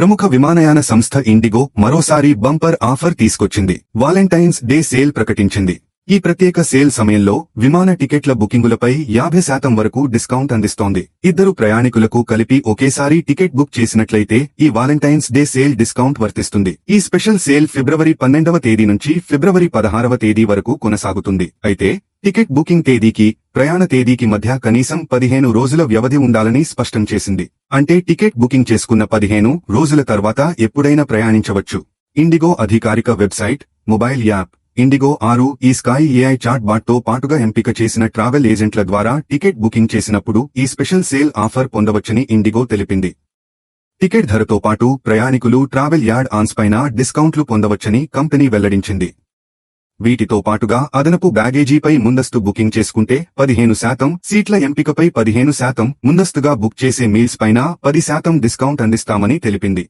ప్రముఖ విమానయాన సంస్థ ఇండిగో మరోసారి బంపర్ ఆఫర్ తీసుకొచ్చింది. వాలెంటైన్స్ డే సేల్ ప్రకటించింది. ఈ ప్రత్యేక సేల్ సమయంలో విమాన టికెట్ల బుకింగులపై 50% వరకు డిస్కౌంట్ అందిస్తోంది. ఇద్దరు ప్రయాణికులకు కలిపి ఒకేసారి టికెట్ బుక్ చేసినట్లయితే ఈ వాలెంటైన్స్ డే సేల్ డిస్కౌంట్ వర్తిస్తుంది. ఈ స్పెషల్ సేల్ ఫిబ్రవరి 12వ తేదీ నుంచి ఫిబ్రవరి 16వ తేదీ వరకు కొనసాగుతుంది. అయితే టికెట్ బుకింగ్ తేదీకి, ప్రయాణ తేదీకి మధ్య కనీసం 15 రోజుల వ్యవధి ఉండాలని స్పష్టం చేసింది. అంటే టికెట్ బుకింగ్ చేసుకున్న 15 రోజుల తర్వాత ఎప్పుడైనా ప్రయాణించవచ్చు. ఇండిగో అధికారిక వెబ్సైట్, మొబైల్ యాప్ ఇండిగో 6 ఈ స్కై ఏఐ చాట్ బాట్ తో పాటుగా ఎంపిక చేసిన ట్రావెల్ ఏజెంట్ల ద్వారా టికెట్ బుకింగ్ చేసినప్పుడు ఈ స్పెషల్ సేల్ ఆఫర్ పొందవచ్చని ఇండిగో తెలిపింది. టికెట్ ధరతో పాటు ప్రయాణికులు ట్రావెల్ యాడ్ ఆన్స్ పైన డిస్కౌంట్లు పొందవచ్చని కంపెనీ వెల్లడించింది. వీటితో పాటుగా అదనపు బ్యాగేజీపై ముందస్తు బుకింగ్ చేసుకుంటే 15%, సీట్ల ఎంపికపై 15%, ముందస్తుగా బుక్ చేసే మీల్స్ పైన 10% డిస్కౌంట్ అందిస్తామని తెలిపింది.